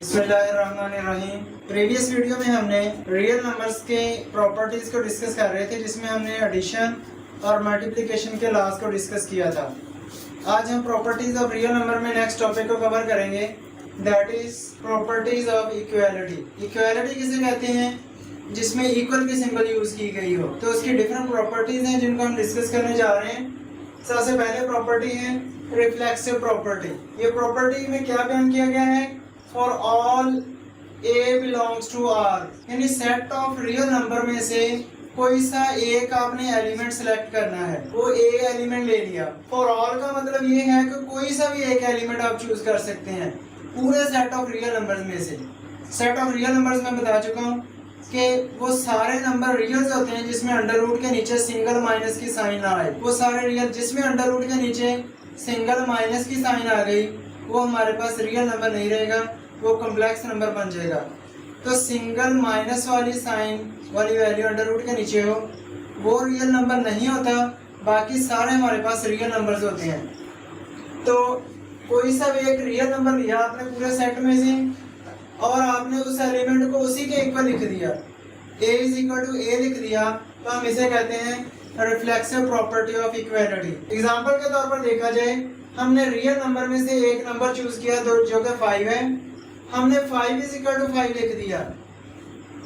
बिस्मिल्लाहिर्रहमानिर्रहीम। Previous video में हमने रियल नंबर्स के प्रॉपर्टीज़ को डिस्कस कर रहे थे, जिसमें हमने एडिशन और मल्टीप्लिकेशन के लॉज को डिस्कस किया था। आज हम प्रॉपर्टीज़ ऑफ रियल नंबर में नेक्स्ट टॉपिक को कवर करेंगे, that is properties of equality. Equality किसे कहते हैं? जिसमें इक्वल की सिंबल यूज़ की गई हो। तो उसकी डिफरेंट प्रॉपर्टीज़ हैं जिनको हम डिस्कस करने जा रहे हैं। सबसे पहले प्रॉपर्टी है रिफ्लेक्सिव प्रॉपर्टी। ये प्रॉपर्टी में क्या बयान किया गया है? For all a belongs to R, यानी सेट ऑफ रियल नंबर में से कोई सा एक आपने एलिमेंट सेलेक्ट करना है, वो ए एलिमेंट ले लिया। फॉर ऑल का मतलब ये है कि कोई सा भी एक एलिमेंट आप चूज कर सकते हैं पूरे सेट ऑफ रियल नंबर्स में से। सेट ऑफ रियल नंबर्स में बता चुका हूँ कि वो सारे नंबर रियल्स होते हैं जिसमें अंडर रूट के नीचे सिंगल माइनस की साइन ना आए। वो सारे रियल जिसमें अंडर रूट के नीचे सिंगल माइनस की साइन आ गई, वो हमारे पास रियल नंबर नहीं रहेगा, वो कॉम्प्लेक्स नंबर बन जाएगा। तो सिंगल माइनस वाली साइन वाली वैल्यू अंडर रूट के नीचे हो, वो रियल नंबर नहीं होता। बाकी सारे हमारे पास रियल नंबर्स होते हैं। तो कोई सा भी एक रियल नंबर लिया आपने पूरे सेट में से, और आपने उस एलिमेंट को उसी के इक्वल लिख दिया, a इज इक्वल टू ए लिख दिया, तो हम इसे कहते हैं reflexive property of equality. Example के तौर पर देखा जाए, हमने रियल नंबर में से एक नंबर चूज किया जो कि 5 है, हमने 5 इज इक्वल टू 5 लिख दिया।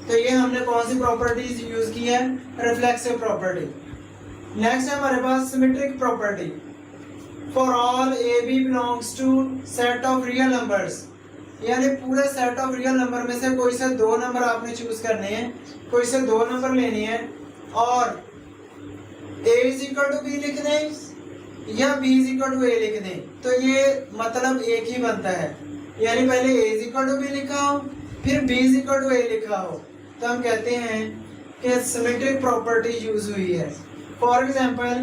तो ये हमने कौन सी प्रॉपर्टीज यूज की है? Reflexive property. नेक्स्ट है हमारे पास symmetric property. For all a b belongs to set of real numbers, यानी पूरे सेट ऑफ रियल नंबर में से कोई से दो नंबर आपने चूज करने हैं, कोई से दो नंबर लेने हैं, और a is equal to b लिख दें या b is equal to a लिख दें। तो ये मतलब एक ही बनता है, यानी पहले a is equal to b लिखा हो, फिर b is equal to a लिखा हो, तो हम कहते हैं कि सिमेट्रिक प्रॉपर्टी यूज हुई है। फॉर एग्जांपल,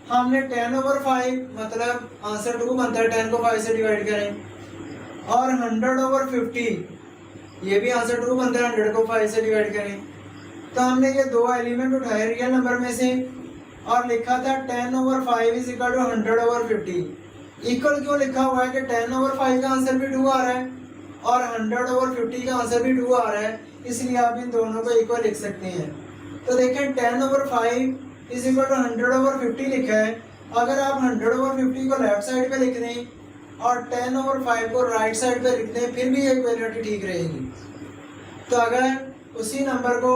हमने 10/5 मतलब आंसर 2 बनता है, 10 को 5 से डिवाइड करें, और 100/50 ये भी आंसर 2 बनता है, 100 को 5 से डिवाइड करें। तो हमने ये दो एलिमेंट उठाए रियल नंबर में से और लिखा था 10/5 इज इक्वल टू 100/50। इक्वल क्यों लिखा हुआ है कि 10/5 का आंसर भी 2 आ रहा है और 100/50 का आंसर भी 2 आ रहा है, इसलिए आप इन दोनों को इक्वल लिख सकते हैं। तो देखें 10/5 इज इक्वल टू 100/50 लिखा है। अगर आप 100/50 को लेफ्ट साइड पे लिख दें और 10/5 को राइट साइड पे लिख दें, फिर भी इक्वालिटी ठीक रहेगी। तो अगर उसी नंबर को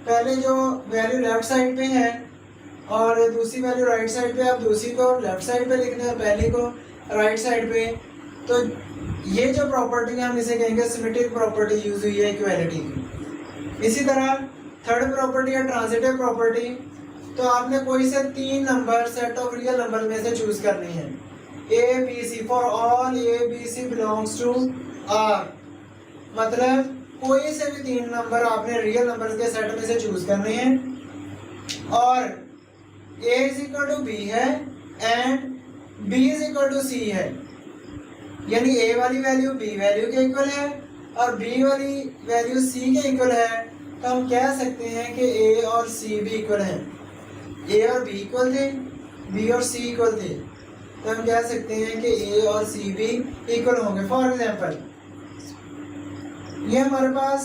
पहले जो वैल्यू लेफ्ट साइड पे है और दूसरी वैल्यू राइट साइड पे, आप दूसरी को लेफ्ट साइड पे लिख दें और पहली को राइट साइड पे, तो ये जो प्रॉपर्टी है हम इसे कहेंगे सिमेट्रिक प्रॉपर्टी यूज हुई है इक्वालिटी की। इसी तरह थर्ड प्रॉपर्टी है ट्रांजिटिव प्रॉपर्टी। तो आपने कोई से 3 number set of real number में से चूज करने हैं, a b c. For all a b c belongs to R, मतलब कोई से भी 3 नंबर आपने रियल नंबर के सेट में से चूज करने हैं, और a is equal to b है and b is equal to c है, यानी a वाली वैल्यू b वैल्यू के इक्वल है और b वाली वैल्यू c के इक्वल है। तो हम कह सकते हैं कि a और c भी इक्वल हैं। a और b इक्वल थे, b और c इक्वल थे, तो हम कह सकते हैं कि a और c भी इक्वल होंगे। फॉर एग्जांपल, ये हमारे पास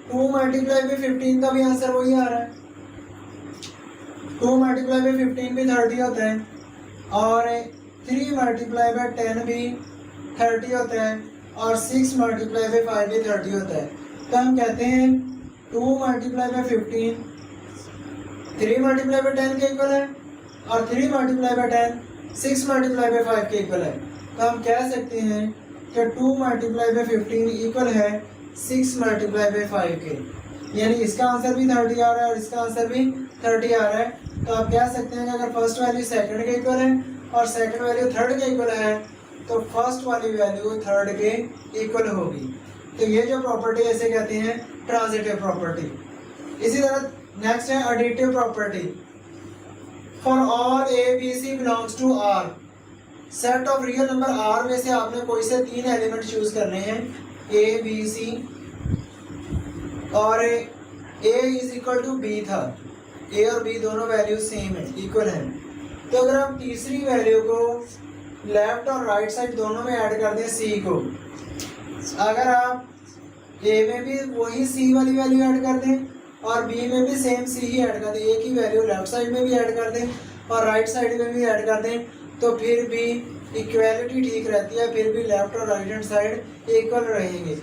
2 मल्टीप्लाई बाई 15 का भी आंसर वही आ रहा है। 2 मल्टीप्लाई बाई 15 भी 30 होता है, और 3 मल्टीप्लाई बाई 10 भी 30 होता है, और 6 मल्टीप्लाई बाई 5 भी 30 होता है। तो हम कहते हैं 2 मल्टीप्लाई बाई 15 3 मल्टीप्लाई बाई 10 के इक्वल है, और 3 मल्टीप्लाई बाई 10 6 मल्टीप्लाई बाई 5 के इक्वल है। तो हम कह सकते हैं कि 2 मल्टीप्लाई बाई 15 इक्वल है 6 मल्टीप्लाई बाई 5 के, यानी इसका आंसर भी 30 आ रहा है और इसका आंसर भी 30 आ रहा है। तो आप कह सकते हैं कि अगर फर्स्ट वैल्यू सेकंड के इक्वल है और सेकंड वैल्यू थर्ड के इक्वल है, तो फर्स्ट वाली वैल्यू थर्ड के इक्वल होगी। तो ये जो प्रॉपर्टी ऐसे कहते हैं ट्रांजिटिव प्रॉपर्टी। इसी तरह नेक्स्ट है additive property. For all a b c belongs to R, set of real number R में से आपने कोई से 3 एलिमेंट चूज करने हैं, ए बी सी, और a is equal to b था, a और b दोनों वैल्यू सेम है, इक्वल है। तो अगर हम तीसरी वैल्यू को लेफ्ट और राइट साइड दोनों में ऐड कर दें c को, अगर आप ए में भी वही सी वाली वैल्यू ऐड कर दें और बी में भी सेम सी ही ऐड कर दें, एक ही वैल्यू लेफ्ट साइड में भी ऐड कर दें और राइट साइड में भी ऐड कर दें, तो फिर भी इक्वालिटी ठीक रहती है, फिर भी लेफ्ट और राइट हैंड साइड इक्वल रहेंगे।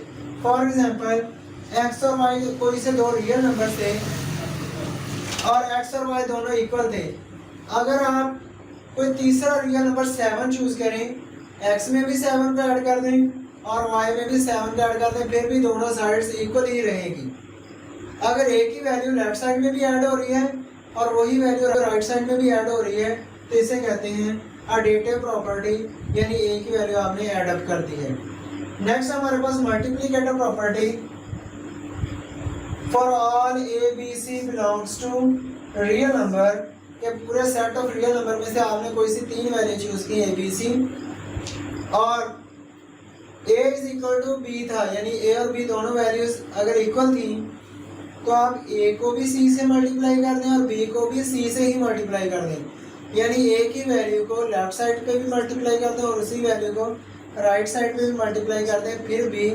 फॉर एग्जांपल एक्स और वाई कोई से दो रियल नंबर थे और एक्स और वाई दोनों इक्वल थे। अगर आप कोई तीसरा रियल नंबर 7 चूज करें, एक्स में भी 7 का ऐड कर दें और वाई में भी 7 का ऐड कर दें, फिर भी दोनों साइड्स इक्वल ही रहेगी। अगर एक ही वैल्यू लेफ्ट साइड में भी ऐड हो रही है और वही वैल्यू राइट साइड में भी ऐड हो रही है, तो इसे कहते हैं एडिटिव प्रॉपर्टी, यानी एक ही वैल्यू आपने ऐड अप कर दी है। नेक्स्ट हमारे पास multiplicative property. For all a b c belongs to real number, के पूरे सेट ऑफ रियल नंबर में से आपने कोई सी 3 वैल्यू चूज की ए बी सी और ए इज इक्वल टू बी था, यानी ए और बी दोनों वैल्यूज अगर इक्वल थी तो आप ए को भी सी से मल्टीप्लाई कर दें और बी को भी सी से ही मल्टीप्लाई कर दें, यानी ए की वैल्यू को लेफ्ट साइड पे भी मल्टीप्लाई कर दें और उसी वैल्यू को राइट साइड पे भी मल्टीप्लाई कर दें, फिर भी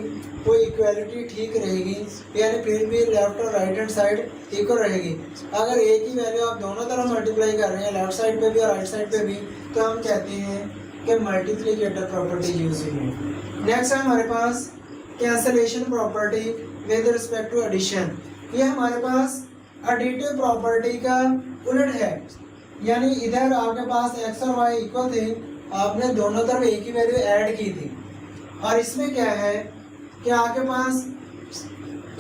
वो इक्वालिटी ठीक रहेगी, यानी फिर भी लेफ्ट और राइट हैंड साइड इक्वल रहेगी। अगर ए की वैल्यू आप दोनों तरफ मल्टीप्लाई कर रहे हैं, लेफ्ट साइड पे भी और राइट साइड पे भी, तो हम कहते हैं कि मल्टीप्लिकेटिव प्रॉपर्टी यूज हुई है। नेक्स्ट है हमारे पास cancellation property with respect to addition. ये हमारे पास एडिटिव प्रॉपर्टी का उलट है, यानी इधर आपके पास एक्स और वाई इक्वल थे, आपने दोनों तरफ एक ही वैल्यू ऐड की थी, और इसमें क्या है कि आपके पास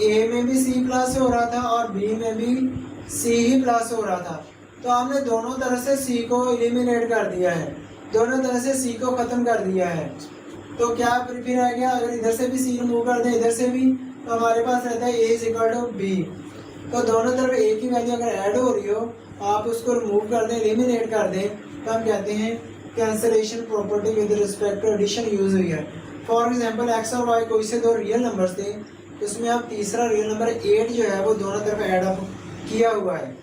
ए में भी सी प्लस हो रहा था और बी में भी सी ही प्लस हो रहा था, तो आपने दोनों तरह से सी को एलिमिनेट कर दिया है, दोनों तरह से सी को ख़त्म कर दिया है। तो क्या फिर आ गया, अगर इधर से भी सी रिमूव कर दें इधर से भी, तो हमारे पास रहता है ए इज इक्वल टू बी। तो दोनों तरफ एक ही वैल्यू अगर ऐड हो रही हो, आप उसको रिमूव कर दें, एलिमिनेट कर दें, तो हम कहते हैं cancellation property with respect to addition use हुई है। फॉर एग्जांपल एक्स और वाई कोई से दो रियल नंबर्स थे, उसमें आप तीसरा रियल नंबर 8 जो है वो दोनों तरफ ऐड अप किया हुआ है,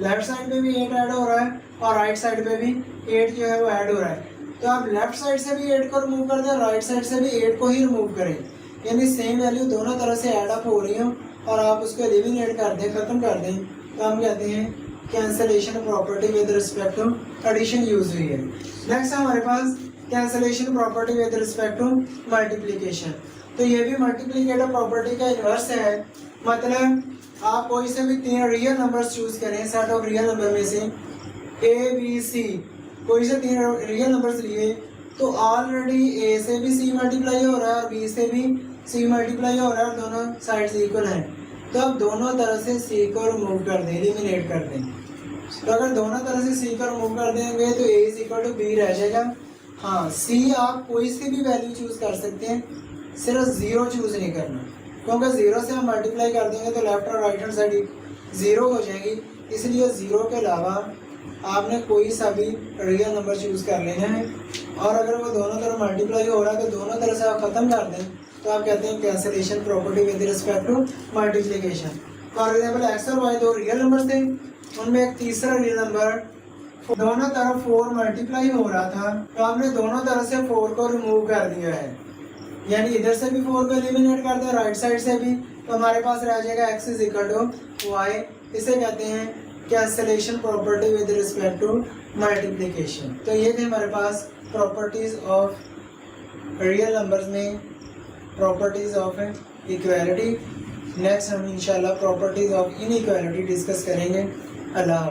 लेफ्ट साइड पे भी 8 ऐड हो रहा है और राइट साइड पे भी 8 जो है वो ऐड हो रहा है। तो आप लेफ्ट साइड से भी 8 को रिमूव कर दें, राइट साइड से भी 8 को ही रिमूव करें, यानी सेम वैल्यू दोनों तरह से ऐड अप हो रही हो और आप उसको एलिमिनेट कर दें, ख़त्म कर दें, तो हम कहते हैं cancellation property with respect to addition use हुई है। नेक्स्ट हमारे पास cancellation property with respect to multiplication. तो ये भी मल्टीप्लिकेटिव प्रॉपर्टी का इन्वर्स है, मतलब आप कोई से भी 3 रियल नंबर्स चूज करें सेट ऑफ रियल नंबर में से, ए बी सी कोई से 3 रियल नंबर्स लिए, तो ऑलरेडी ए से भी सी मल्टीप्लाई हो रहा है और बी से भी सी मल्टीप्लाई हो रहा है, दोनों साइड्स इक्वल हैं, तो आप दोनों तरह से सी को रिमूव कर दें, एलिमिनेट कर दें। तो अगर दोनों तरह से सी को रिमूव कर देंगे तो ए इज इक्वल टू बी रह जाएगा। हाँ, सी आप कोई सी भी वैल्यू चूज कर सकते हैं, सिर्फ 0 चूज नहीं करना, क्योंकि 0 से हम मल्टीप्लाई कर देंगे तो लेफ्ट और राइट हैंड साइड 0 हो जाएगी, इसलिए 0 के अलावा आपने कोई सा भी रियल नंबर चूज कर लेना है, और अगर वो दोनों तरफ मल्टीप्लाई हो रहा है तो दोनों तरह से आप ख़त्म कर दें, तो आप कहते हैं cancellation property with respect to multiplication. For example x और वाई दो रियल नंबर थे, उनमें एक तीसरा रियल नंबर दोनों तरफ 4 मल्टीप्लाई हो रहा था, तो आपने दोनों तरह से 4 को रिमूव कर दिया है, यानी इधर से भी 4 को एलिमिनेट कर दिया, राइट साइड से भी, तो हमारे पास रह जाएगा x is equal to y. इसे कहते हैं cancellation property with respect to multiplication. तो ये थे हमारे पास प्रॉपर्टीज ऑफ रियल नंबर्स में प्रॉपर्टीज ऑफ इक्वालिटी। नेक्स्ट हम इंशाल्लाह प्रॉपर्टीज ऑफ इनइक्वालिटी डिस्कस करेंगे। अल्लाह।